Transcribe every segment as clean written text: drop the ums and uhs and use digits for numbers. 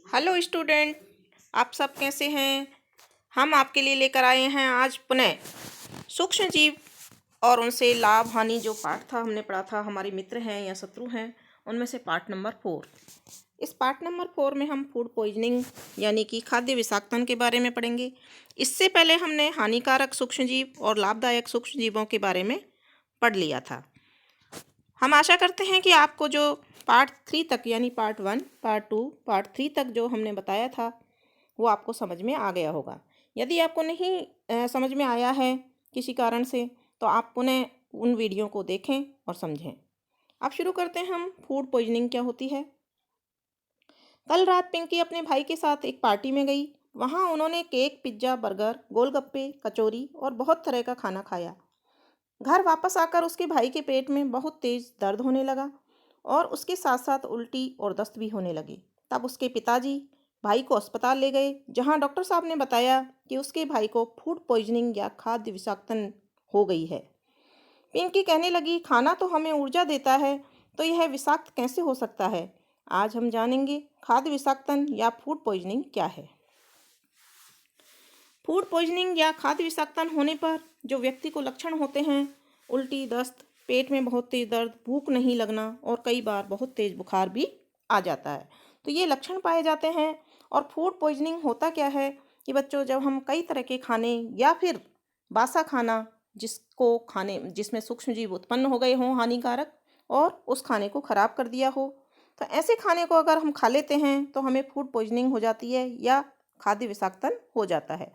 Hello student, आप सब कैसे हैं। हम आपके लिए लेकर आए हैं आज पुनः सूक्ष्म जीव और उनसे लाभ हानि जो पाठ था हमने पढ़ा था। हमारे मित्र हैं या शत्रु हैं, उनमें से पार्ट नंबर 4। इस पार्ट नंबर 4 में हम फूड पॉइजनिंग यानी कि खाद्य विषाक्तन के बारे में पढ़ेंगे। इससे पहले हमने हानिकारक सूक्ष्म जीव और लाभदायक सूक्ष्म जीवों के बारे में पढ़ लिया था। हम आशा करते हैं कि आपको जो पार्ट 3 तक यानी पार्ट 1, पार्ट 2, पार्ट 3 तक जो हमने बताया था वो आपको समझ में आ गया होगा। यदि आपको नहीं समझ में आया है किसी कारण से, तो आप पुनः उन वीडियो को देखें और समझें। अब शुरू करते हैं हम। फूड पॉइजनिंग क्या होती है। कल रात पिंकी अपने भाई के साथ एक पार्टी में गई। वहाँ उन्होंने केक, पिज्ज़ा, बर्गर, गोलगप्पे, कचौरी और बहुत तरह का खाना खाया। घर वापस आकर उसके भाई के पेट में बहुत तेज दर्द होने लगा और उसके साथ साथ उल्टी और दस्त भी होने लगी। तब उसके पिताजी भाई को अस्पताल ले गए, जहां डॉक्टर साहब ने बताया कि उसके भाई को फूड पॉइजनिंग या खाद्य विषाक्तन हो गई है। पिंकी कहने लगी, खाना तो हमें ऊर्जा देता है, तो यह विषाक्त कैसे हो सकता है। आज हम जानेंगे खाद्य विषाक्तन या फूड पॉइजनिंग क्या है। फूड पॉइजनिंग या खाद्य विषाक्तन होने पर जो व्यक्ति को लक्षण होते हैं, उल्टी, दस्त, पेट में बहुत तेज दर्द, भूख नहीं लगना और कई बार बहुत तेज बुखार भी आ जाता है, तो ये लक्षण पाए जाते हैं। और फूड पॉइजनिंग होता क्या है कि बच्चों, जब हम कई तरह के खाने या फिर बासा खाना जिसमें सूक्ष्म जीव उत्पन्न हो गए हों हानिकारक, और उस खाने को खराब कर दिया हो, तो ऐसे खाने को अगर हम खा लेते हैं तो हमें फूड पॉइजनिंग हो जाती है या खाद्य विषाक्तन हो जाता है।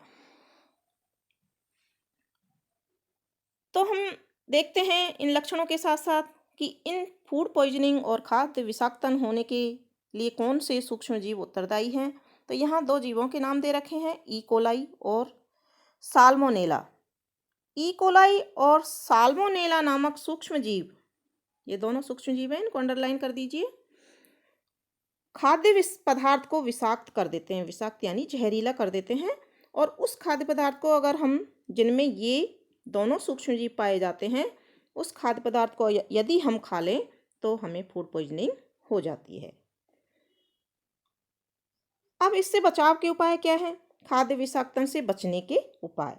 तो हम देखते हैं इन लक्षणों के साथ साथ कि इन फूड पॉइजनिंग और खाद्य विषाक्तन होने के लिए कौन से सूक्ष्म जीव उत्तरदायी हैं। तो यहाँ दो जीवों के नाम दे रखे हैं, ई कोलाई और साल्मोनेला। ई कोलाई और साल्मोनेला नामक सूक्ष्म जीव, ये दोनों सूक्ष्म जीव हैं, इनको अंडरलाइन कर दीजिए। खाद्य पदार्थ को विषाक्त कर देते हैं, विषाक्त यानी जहरीला कर देते हैं। और उस खाद्य पदार्थ को अगर हम, जिनमें ये दोनों सूक्ष्म जीव पाए जाते हैं, उस खाद्य पदार्थ को यदि हम खा लें तो हमें फूड पॉइजनिंग हो जाती है। अब इससे बचाव के उपाय क्या है, खाद्य विषाक्तन से बचने के उपाय।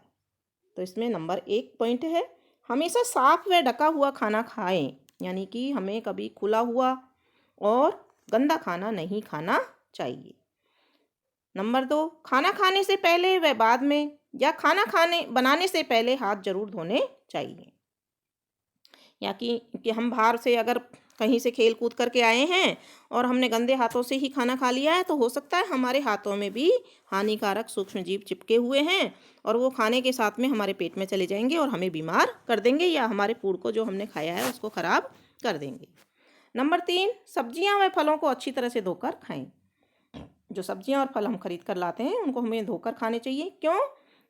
तो इसमें नंबर 1 पॉइंट है, हमेशा साफ व ढका हुआ खाना खाएं, यानी कि हमें कभी खुला हुआ और गंदा खाना नहीं खाना चाहिए। नंबर 2, खाना खाने से पहले व बाद में या खाना बनाने से पहले हाथ जरूर धोने चाहिए। या कि हम बाहर से अगर कहीं से खेल कूद करके आए हैं और हमने गंदे हाथों से ही खाना खा लिया है, तो हो सकता है हमारे हाथों में भी हानिकारक सूक्ष्म जीव चिपके हुए हैं और वो खाने के साथ में हमारे पेट में चले जाएंगे और हमें बीमार कर देंगे या हमारे फूड को जो हमने खाया है उसको खराब कर देंगे। नंबर 3, सब्जियां व फलों को अच्छी तरह से धोकर खाएं। जो सब्जियां और फल हम खरीद कर लाते हैं उनको हमें धोकर खाने चाहिए।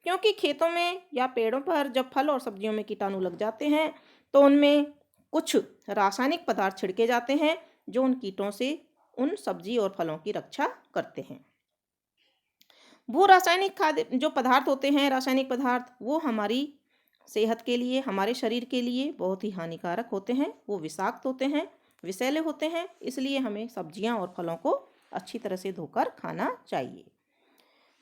क्योंकि खेतों में या पेड़ों पर जब फल और सब्जियों में कीटाणु लग जाते हैं तो उनमें कुछ रासायनिक पदार्थ छिड़के जाते हैं जो उन कीटों से उन सब्जी और फलों की रक्षा करते हैं। भू रासायनिक खाद्य जो पदार्थ होते हैं, रासायनिक पदार्थ, वो हमारी सेहत के लिए, हमारे शरीर के लिए बहुत ही हानिकारक होते हैं। वो विषाक्त होते हैं, विषैले होते हैं, इसलिए हमें सब्जियां और फलों को अच्छी तरह से धोकर खाना चाहिए।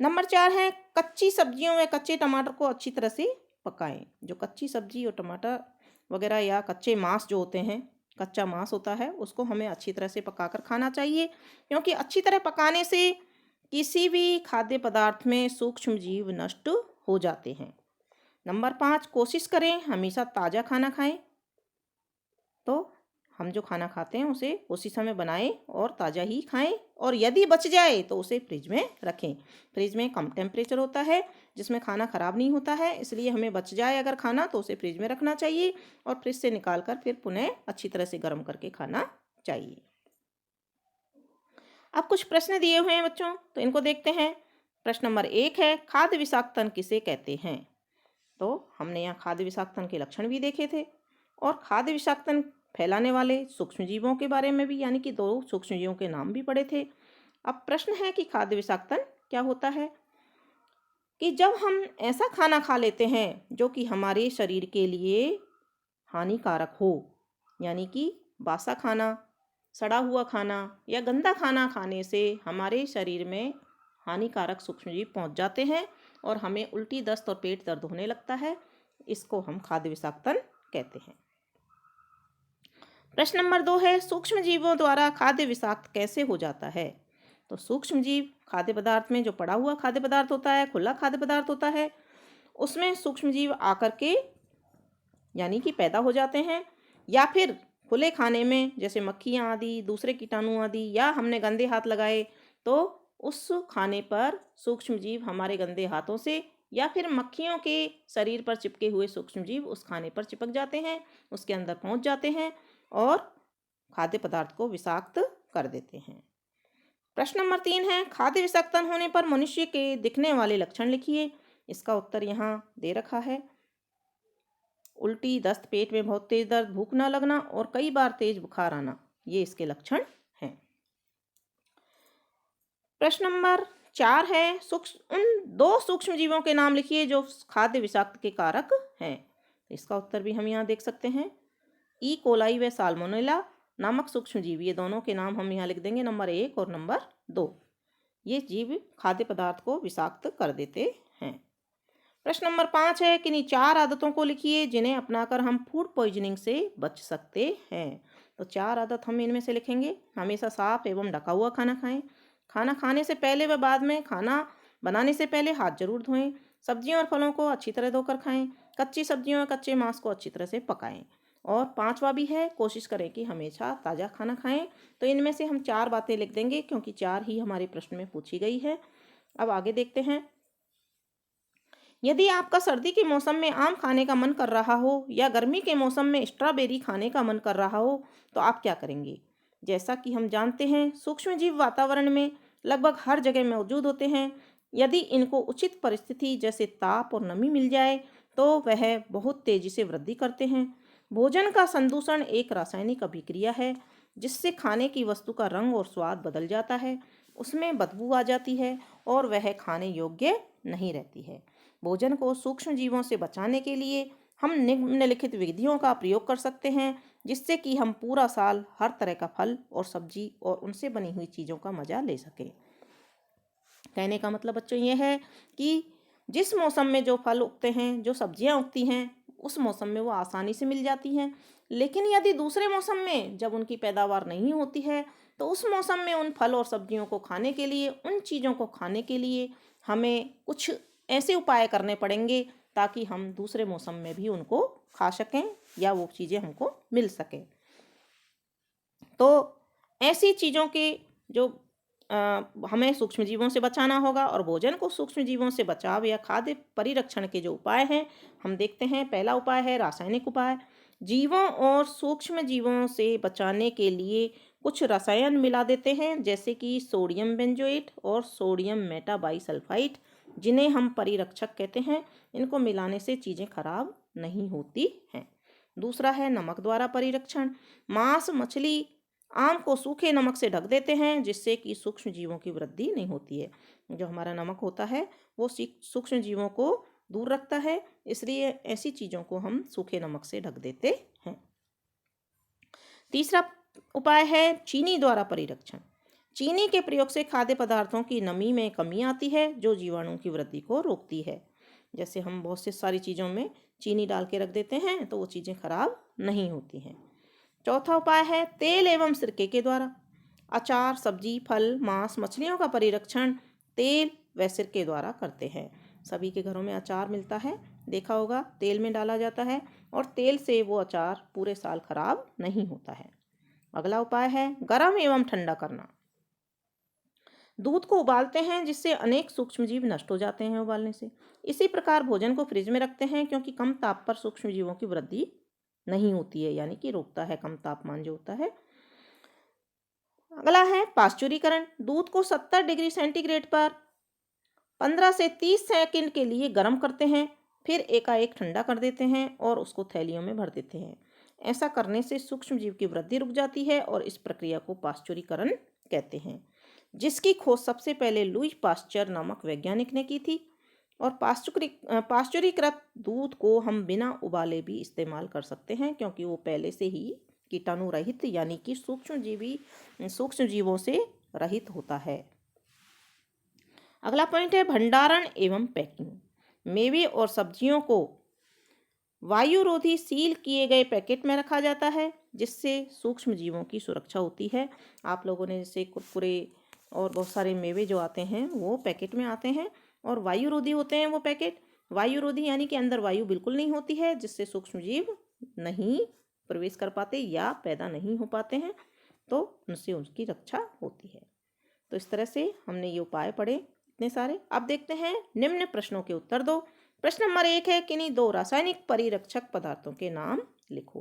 नंबर 4 है, कच्ची सब्जियों व कच्चे टमाटर को अच्छी तरह से पकाएं। जो कच्ची सब्जी और टमाटर वगैरह या कच्चे मांस जो होते हैं, कच्चा मांस होता है, उसको हमें अच्छी तरह से पकाकर खाना चाहिए, क्योंकि अच्छी तरह पकाने से किसी भी खाद्य पदार्थ में सूक्ष्म जीव नष्ट हो जाते हैं। नंबर 5, कोशिश करें हमेशा ताज़ा खाना खाएं। तो हम जो खाना खाते हैं उसे उसी समय बनाएं और ताज़ा ही खाएं, और यदि बच जाए तो उसे फ्रिज में रखें। फ्रिज में कम टेम्परेचर होता है जिसमें खाना ख़राब नहीं होता है, इसलिए हमें बच जाए अगर खाना तो उसे फ्रिज में रखना चाहिए और फ्रिज से निकाल कर फिर पुनः अच्छी तरह से गर्म करके खाना चाहिए। अब कुछ प्रश्न दिए हुए हैं बच्चों, तो इनको देखते हैं। प्रश्न नंबर 1 है, खाद्य विषाक्तन किसे कहते हैं। तो हमने यहाँ खाद्य विषाक्तन के लक्षण भी देखे थे और खाद्य विषाक्तन फैलाने वाले सूक्ष्म जीवों के बारे में भी, यानी कि 2 सूक्ष्म जीवों के नाम भी पढ़े थे। अब प्रश्न है कि खाद्य विषाक्तन क्या होता है। कि जब हम ऐसा खाना खा लेते हैं जो कि हमारे शरीर के लिए हानिकारक हो, यानी कि बासा खाना सड़ा हुआ खाना या गंदा खाना खाने से हमारे शरीर में हानिकारक सूक्ष्मजीव पहुंच जाते हैं और हमें उल्टी, दस्त और पेट दर्द होने लगता है। इसको हम खाद्य विषाक्तन कहते हैं। प्रश्न नंबर 2 है, सूक्ष्मजीवों द्वारा खाद्य विषाक्त कैसे हो जाता है? तो सूक्ष्मजीव खाद्य पदार्थ में, जो पड़ा हुआ खाद्य पदार्थ होता है, खुला खाद्य पदार्थ होता है, उसमें सूक्ष्मजीव आकर के यानी कि पैदा हो जाते हैं, या फिर खुले खाने में जैसे मक्खियाँ आदि, दूसरे कीटाणु आदि, या हमने गंदे हाथ लगाए तो उस खाने पर सूक्ष्मजीव हमारे गंदे हाथों से या फिर मक्खियों के शरीर पर चिपके हुए सूक्ष्मजीव उस खाने पर चिपक जाते हैं, उसके अंदर पहुंच जाते हैं और खाद्य पदार्थ को विषाक्त कर देते हैं। प्रश्न नंबर 3 है, खाद्य विषाक्तन होने पर मनुष्य के दिखने वाले लक्षण लिखिए। इसका उत्तर यहाँ दे रखा है। उल्टी, दस्त, पेट में बहुत तेज दर्द, भूख न लगना और कई बार तेज बुखार आना, ये इसके लक्षण हैं। प्रश्न नंबर 4 है, उन 2 सूक्ष्म जीवों के नाम लिखिए जो खाद्य विषाक्त के कारक हैं। इसका उत्तर भी हम यहाँ देख सकते हैं। ई कोलाई व साल्मोनेला नामक सूक्ष्म जीव, ये दोनों के नाम हम यहाँ लिख देंगे, नंबर 1 और नंबर 2। ये जीव खाद्य पदार्थ को विषाक्त कर देते हैं। प्रश्न नंबर 5 है, किन्हीं 4 आदतों को लिखिए जिन्हें अपनाकर हम फूड पॉइजनिंग से बच सकते हैं। तो 4 आदत हम इनमें से लिखेंगे। हमेशा साफ एवं ढका हुआ खाना खाएं। खाना खाने से पहले व बाद में खाना बनाने से पहले हाथ जरूर धोएं। सब्जियों और फलों को अच्छी तरह धोकर खाएं। कच्ची सब्जियों और कच्चे मांस को अच्छी तरह से पकाएं। और 5वां भी है, कोशिश करें कि हमेशा ताज़ा खाना खाएं। तो इनमें से हम 4 बातें लिख देंगे क्योंकि 4 ही हमारे प्रश्न में पूछी गई है। अब आगे देखते हैं। यदि आपका सर्दी के मौसम में आम खाने का मन कर रहा हो या गर्मी के मौसम में स्ट्रॉबेरी खाने का मन कर रहा हो तो आप क्या करेंगे? जैसा कि हम जानते हैं, सूक्ष्मजीव वातावरण में लगभग हर जगह मौजूद होते हैं। यदि इनको उचित परिस्थिति जैसे ताप और नमी मिल जाए तो वह बहुत तेजी से वृद्धि करते हैं। भोजन का संदूषण एक रासायनिक अभिक्रिया है जिससे खाने की वस्तु का रंग और स्वाद बदल जाता है, उसमें बदबू आ जाती है और वह खाने योग्य नहीं रहती है। भोजन को सूक्ष्म जीवों से बचाने के लिए हम निम्नलिखित विधियों का प्रयोग कर सकते हैं जिससे कि हम पूरा साल हर तरह का फल और सब्जी और उनसे बनी हुई चीज़ों का मज़ा ले सकें। कहने का मतलब बच्चों ये है कि जिस मौसम में जो फल उगते हैं, जो सब्जियां उगती हैं, उस मौसम में वो आसानी से मिल जाती हैं। लेकिन यदि दूसरे मौसम में जब उनकी पैदावार नहीं होती है तो उस मौसम में उन फल और सब्जियों को खाने के लिए, उन चीज़ों को खाने के लिए हमें कुछ ऐसे उपाय करने पड़ेंगे ताकि हम दूसरे मौसम में भी उनको खा सकें या वो चीज़ें हमको मिल सकें। तो ऐसी चीज़ों के जो हमें सूक्ष्मजीवों से बचाना होगा और भोजन को सूक्ष्मजीवों से बचाव या खाद्य परिरक्षण के जो उपाय हैं हम देखते हैं। पहला उपाय है रासायनिक उपाय। जीवों और सूक्ष्मजीवों से बचाने के लिए कुछ रसायन मिला देते हैं जैसे कि सोडियम बेंजोएट और सोडियम मेटाबाइसल्फाइड, जिन्हें हम परिरक्षक कहते हैं। इनको मिलाने से चीज़ें खराब नहीं होती हैं। दूसरा है नमक द्वारा परिरक्षण। मांस, मछली, आम को सूखे नमक से ढक देते हैं जिससे कि सूक्ष्म जीवों की वृद्धि नहीं होती है। जो हमारा नमक होता है वो सूक्ष्म जीवों को दूर रखता है, इसलिए ऐसी चीज़ों को हम सूखे नमक से ढक देते हैं। तीसरा उपाय है चीनी द्वारा परिरक्षण। चीनी के प्रयोग से खाद्य पदार्थों की नमी में कमी आती है जो जीवाणुओं की वृद्धि को रोकती है। जैसे हम बहुत सी सारी चीज़ों में चीनी डाल के रख देते हैं तो वो चीज़ें खराब नहीं होती हैं। चौथा उपाय है तेल एवं सिरके के द्वारा। अचार, सब्जी, फल, मांस, मछलियों का परिरक्षण तेल व सिरके द्वारा करते हैं। सभी के घरों में अचार मिलता है, देखा होगा, तेल में डाला जाता है और तेल से वो अचार पूरे साल खराब नहीं होता है। अगला उपाय है गर्म एवं ठंडा करना। दूध को उबालते हैं जिससे अनेक सूक्ष्मजीव नष्ट हो जाते हैं उबालने से। इसी प्रकार भोजन को फ्रिज में रखते हैं क्योंकि कम ताप पर सूक्ष्मजीवों की वृद्धि नहीं होती है, यानी कि रोकता है कम तापमान जो होता है। अगला है पाश्चुरीकरण। दूध को 70 डिग्री सेंटीग्रेड पर 15 से 30 सेकंड के लिए गर्म करते हैं, फिर एकाएक ठंडा कर देते हैं और उसको थैलियों में भर देते हैं। ऐसा करने से सूक्ष्मजीव की वृद्धि रुक जाती है और इस प्रक्रिया को पाश्चुरीकरण कहते हैं, जिसकी खोज सबसे पहले लुई पाश्चर नामक वैज्ञानिक ने की थी। और पाश्चुरीकृत दूध को हम बिना उबाले भी इस्तेमाल कर सकते हैं क्योंकि वो पहले से ही कीटाणु रहित यानी कि सूक्ष्म जीवों से रहित होता है। अगला पॉइंट है भंडारण एवं पैकिंग। मेवे और सब्जियों को वायुरोधी सील किए गए पैकेट में रखा जाता है जिससे सूक्ष्म जीवों की सुरक्षा होती है। आप लोगों ने जैसे कुरकुरे और बहुत सारे मेवे जो आते हैं वो पैकेट में आते हैं और वायुरोधी होते हैं वो पैकेट। वायुरोधी यानी कि अंदर वायु बिल्कुल नहीं होती है जिससे सूक्ष्म जीव नहीं प्रवेश कर पाते या पैदा नहीं हो पाते हैं, तो उनसे उनकी रक्षा होती है। तो इस तरह से हमने ये उपाय पढ़े इतने सारे। अब देखते हैं निम्न प्रश्नों के उत्तर दो। प्रश्न नंबर 1 है किन्हीं 2 रासायनिक परिरक्षक पदार्थों के नाम लिखो।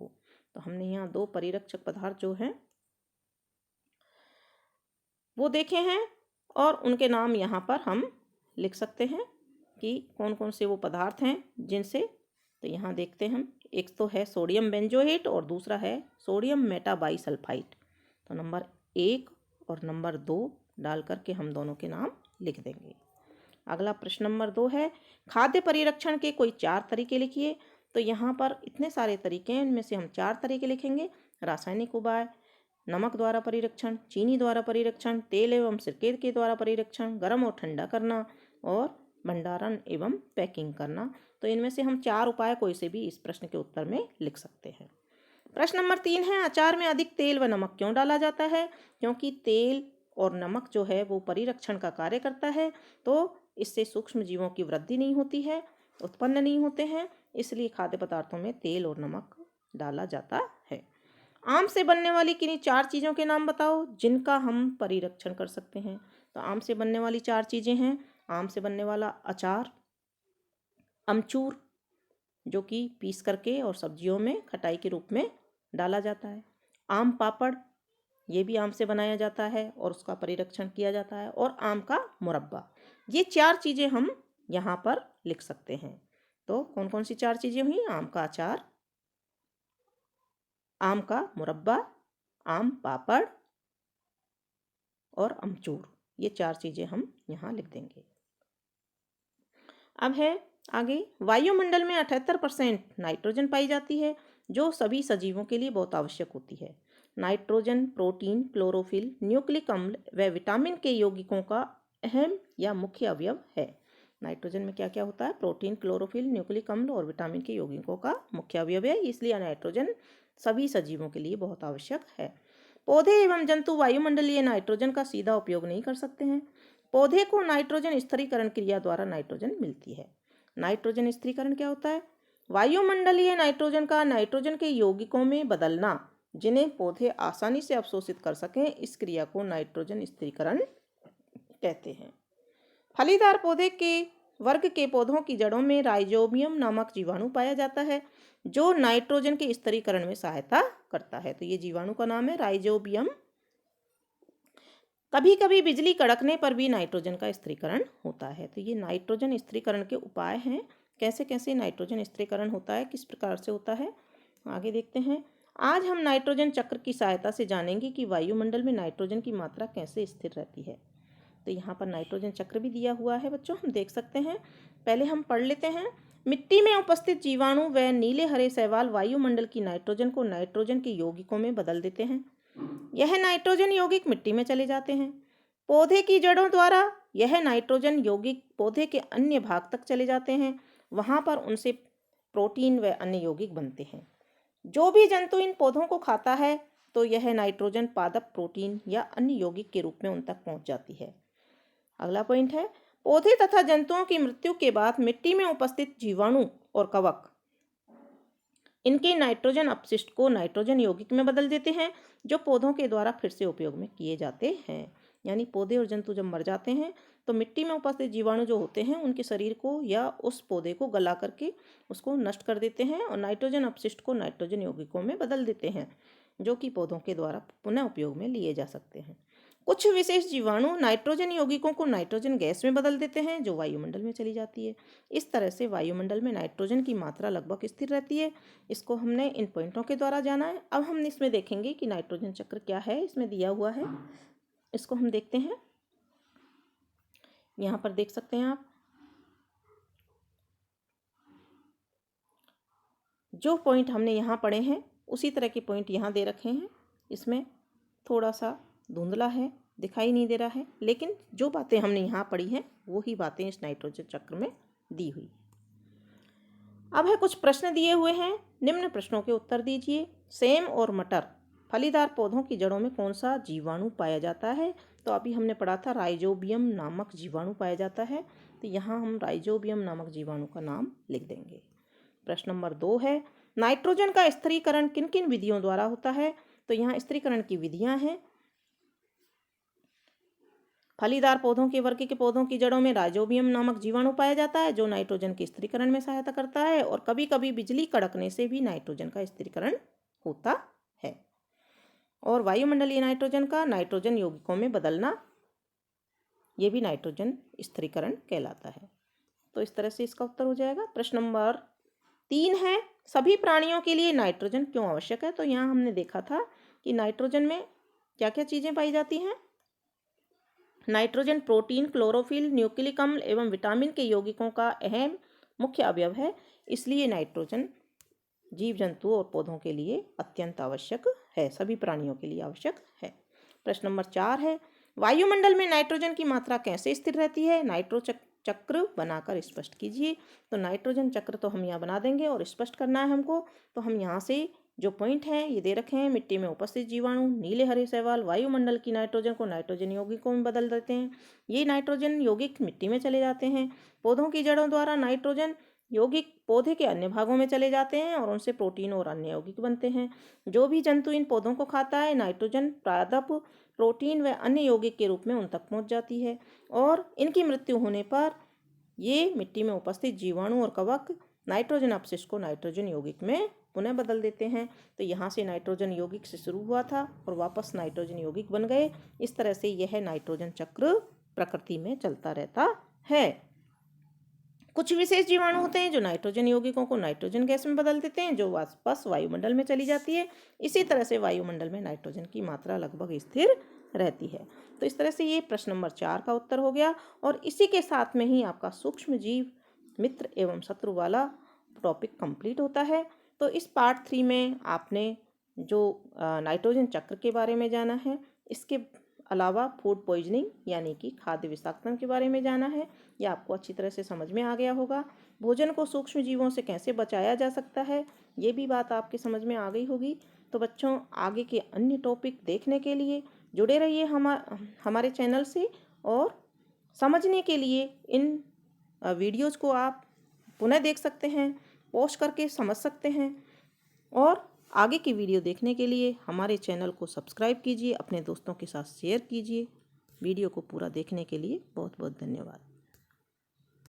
तो हमने यहाँ 2 परिरक्षक पदार्थ जो हैं वो देखे हैं और उनके नाम यहाँ पर हम लिख सकते हैं कि कौन कौन से वो पदार्थ हैं जिनसे। तो यहाँ देखते हैं हम, एक तो है सोडियम बेंजोएट और दूसरा है सोडियम मेटाबाइसल्फाइड। तो नंबर 1 और नंबर 2 डाल करके हम दोनों के नाम लिख देंगे। अगला प्रश्न नंबर 2 है खाद्य परिरक्षण के कोई 4 तरीके लिखिए। तो यहाँ पर इतने सारे तरीके हैं, इनमें से हम 4 तरीके लिखेंगे। रासायनिक उपाय, नमक द्वारा परिरक्षण, चीनी द्वारा परिरक्षण, तेल एवं सिरके के द्वारा परिरक्षण, गर्म और ठंडा करना और भंडारण एवं पैकिंग करना। तो इनमें से हम 4 उपाय कोई से भी इस प्रश्न के उत्तर में लिख सकते हैं। प्रश्न नंबर 3 है अचार में अधिक तेल व नमक क्यों डाला जाता है? क्योंकि तेल और नमक जो है वो परिरक्षण का कार्य करता है, तो इससे सूक्ष्म जीवों की वृद्धि नहीं होती है, उत्पन्न नहीं होते हैं, इसलिए खाद्य पदार्थों में तेल और नमक डाला जाता है। आम से बनने वाली किन्हीं 4 चीज़ों के नाम बताओ जिनका हम परिरक्षण कर सकते हैं। तो आम से बनने वाली 4 चीज़ें हैं, आम से बनने वाला अचार, अमचूर जो कि पीस करके और सब्जियों में खटाई के रूप में डाला जाता है, आम पापड़ ये भी आम से बनाया जाता है और उसका परिरक्षण किया जाता है, और आम का मुरब्बा। ये 4 चीज़ें हम यहाँ पर लिख सकते हैं। तो कौन कौन सी 4 चीज़ें हुई? आम का अचार, आम का मुरब्बा, आम पापड़ और अमचूर। ये 4 चीज़ें हम यहाँ लिख देंगे। अब है आगे, वायुमंडल में 78% नाइट्रोजन पाई जाती है जो सभी सजीवों के लिए बहुत आवश्यक होती है। नाइट्रोजन प्रोटीन, क्लोरोफिल, न्यूक्लिक अम्ल व विटामिन के यौगिकों का अहम या मुख्य अवयव है। नाइट्रोजन में क्या क्या होता है? प्रोटीन, क्लोरोफिल, न्यूक्लिक अम्ल और विटामिन के यौगिकों का मुख्य अवयव है, इसलिए नाइट्रोजन सभी सजीवों के लिए बहुत आवश्यक है। पौधे एवं जंतु वायुमंडलीय नाइट्रोजन का सीधा उपयोग नहीं कर सकते हैं। पौधे को नाइट्रोजन स्थिरीकरण क्रिया द्वारा नाइट्रोजन मिलती है। नाइट्रोजन स्थिरीकरण क्या होता है? वायुमंडलीय नाइट्रोजन का नाइट्रोजन के यौगिकों में बदलना जिन्हें पौधे आसानी से अवशोषित कर सकें, इस क्रिया को नाइट्रोजन स्थिरीकरण कहते हैं। फलीदार पौधे के वर्ग के पौधों की जड़ों में राइजोबियम नामक जीवाणु पाया जाता है जो नाइट्रोजन के स्थिरीकरण में सहायता करता है। तो ये जीवाणु का नाम है राइजोबियम। कभी कभी बिजली कड़कने पर भी नाइट्रोजन का स्थिरीकरण होता है। तो ये नाइट्रोजन स्थिरीकरण के उपाय हैं, कैसे कैसे नाइट्रोजन स्थिरीकरण होता है, किस प्रकार से होता है, आगे देखते हैं। आज हम नाइट्रोजन चक्र की सहायता से जानेंगे कि वायुमंडल में नाइट्रोजन की मात्रा कैसे स्थिर रहती है। तो यहाँ पर नाइट्रोजन चक्र भी दिया हुआ है बच्चों, हम देख सकते हैं। पहले हम पढ़ लेते हैं। मिट्टी में उपस्थित जीवाणु व नीले हरे शैवाल वायुमंडल की नाइट्रोजन को नाइट्रोजन के यौगिकों में बदल देते हैं। यह नाइट्रोजन यौगिक मिट्टी में चले जाते हैं। पौधे की जड़ों द्वारा यह नाइट्रोजन यौगिक पौधे के अन्य भाग तक चले जाते हैं, वहाँ पर उनसे प्रोटीन व अन्य यौगिक बनते हैं। जो भी जंतु इन पौधों को खाता है तो यह नाइट्रोजन पादप प्रोटीन या अन्य यौगिक के रूप में उन तक पहुँच जाती है। अगला पॉइंट है, पौधे तथा जंतुओं की मृत्यु के बाद मिट्टी में उपस्थित जीवाणु और कवक इनके नाइट्रोजन अपशिष्ट को नाइट्रोजन यौगिक में बदल देते हैं जो पौधों के द्वारा फिर से उपयोग में किए जाते हैं। यानी पौधे और जंतु जब मर जाते हैं तो मिट्टी में उपस्थित जीवाणु जो होते हैं उनके शरीर को या उस पौधे को गला करके उसको नष्ट कर देते हैं और नाइट्रोजन अपशिष्ट को नाइट्रोजन यौगिकों में बदल देते हैं जो कि पौधों के द्वारा पुनः उपयोग में लिए जा सकते हैं। कुछ विशेष जीवाणु नाइट्रोजन यौगिकों को नाइट्रोजन गैस में बदल देते हैं जो वायुमंडल में चली जाती है। इस तरह से वायुमंडल में नाइट्रोजन की मात्रा लगभग स्थिर रहती है। इसको हमने इन पॉइंटों के द्वारा जाना है। अब हम इसमें देखेंगे कि नाइट्रोजन चक्र क्या है, इसमें दिया हुआ है, इसको हम देखते हैं। यहाँ पर देख सकते हैं आप, जो पॉइंट हमने यहाँ पढ़े हैं उसी तरह के पॉइंट यहाँ दे रखे हैं। इसमें थोड़ा सा धुंधला है, दिखाई नहीं दे रहा है, लेकिन जो बातें हमने यहाँ पढ़ी हैं वो ही बातें इस नाइट्रोजन चक्र में दी हुई। अब है कुछ प्रश्न दिए हुए हैं, निम्न प्रश्नों के उत्तर दीजिए। सेम और मटर फलीदार पौधों की जड़ों में कौन सा जीवाणु पाया जाता है? तो अभी हमने पढ़ा था राइजोबियम नामक जीवाणु पाया जाता है, तो यहाँ हम राइजोबियम नामक जीवाणु का नाम लिख देंगे। प्रश्न नंबर 2 है, नाइट्रोजन का स्थिरीकरण किन किन विधियों द्वारा होता है? तो यहाँ स्थिरीकरण की विधियां हैं। फलीदार पौधों के वर्ग के पौधों की जड़ों में राइजोबियम नामक जीवाणु पाया जाता है जो नाइट्रोजन के स्थिरीकरण में सहायता करता है, और कभी कभी बिजली कड़कने से भी नाइट्रोजन का स्थिरीकरण होता है। और वायुमंडलीय नाइट्रोजन का नाइट्रोजन यौगिकों में बदलना, ये भी नाइट्रोजन स्थिरीकरण कहलाता है। तो इस तरह से इसका उत्तर हो जाएगा। प्रश्न नंबर 3 है, सभी प्राणियों के लिए नाइट्रोजन क्यों आवश्यक है? तो यहाँ हमने देखा था कि नाइट्रोजन में क्या क्या चीज़ें पाई जाती हैं। नाइट्रोजन प्रोटीन, क्लोरोफिल, न्यूक्लिक अम्ल एवं विटामिन के यौगिकों का अहम मुख्य अवयव है, इसलिए नाइट्रोजन जीव जंतुओं और पौधों के लिए अत्यंत आवश्यक है, सभी प्राणियों के लिए आवश्यक है। प्रश्न नंबर 4 है, वायुमंडल में नाइट्रोजन की मात्रा कैसे स्थिर रहती है? चक्र बनाकर स्पष्ट कीजिए। तो नाइट्रोजन चक्र तो हम यहाँ बना देंगे और स्पष्ट करना है हमको। तो हम यहाँ से जो पॉइंट हैं ये दे रखे हैं, मिट्टी में उपस्थित जीवाणु, नीले हरे शैवाल वायुमंडल की नाइट्रोजन को नाइट्रोजन यौगिकों में बदल देते हैं, ये नाइट्रोजन यौगिक मिट्टी में चले जाते हैं। पौधों की जड़ों द्वारा नाइट्रोजन यौगिक पौधे के अन्य भागों में चले जाते हैं और उनसे प्रोटीन और अन्य यौगिक बनते हैं। जो भी जंतु इन पौधों को खाता है, नाइट्रोजन प्रायः प्रोटीन व अन्य यौगिक के रूप में उन तक पहुँच जाती है, और इनकी मृत्यु होने पर ये मिट्टी में उपस्थित जीवाणु और कवक नाइट्रोजन अपशिष्ट को नाइट्रोजन यौगिक में पुनः बदल देते हैं। तो यहाँ से नाइट्रोजन यौगिक से शुरू हुआ था और वापस नाइट्रोजन यौगिक बन गए। इस तरह से यह नाइट्रोजन चक्र प्रकृति में चलता रहता है। कुछ विशेष जीवाणु होते हैं जो नाइट्रोजन यौगिकों को नाइट्रोजन गैस में बदल देते हैं, जो वापस वायुमंडल में चली जाती है। इसी तरह से वायुमंडल में नाइट्रोजन की मात्रा लगभग स्थिर रहती है। तो इस तरह से ये प्रश्न नंबर 4 का उत्तर हो गया, और इसी के साथ में ही आपका सूक्ष्म जीव मित्र एवं शत्रु वाला टॉपिक कंप्लीट होता है। तो इस पार्ट 3 में आपने जो नाइट्रोजन चक्र के बारे में जाना है, इसके अलावा फूड पॉइजनिंग यानी कि खाद्य विषाक्तता के बारे में जाना है। यह आपको अच्छी तरह से समझ में आ गया होगा। भोजन को सूक्ष्म जीवों से कैसे बचाया जा सकता है, ये भी बात आपके समझ में आ गई होगी। तो बच्चों, आगे के अन्य टॉपिक देखने के लिए जुड़े रहिए हमारे चैनल से, और समझने के लिए इन वीडियोज़ को आप पुनः देख सकते हैं, पॉज करके समझ सकते हैं, और आगे की वीडियो देखने के लिए हमारे चैनल को सब्सक्राइब कीजिए, अपने दोस्तों के साथ शेयर कीजिए। वीडियो को पूरा देखने के लिए बहुत बहुत धन्यवाद।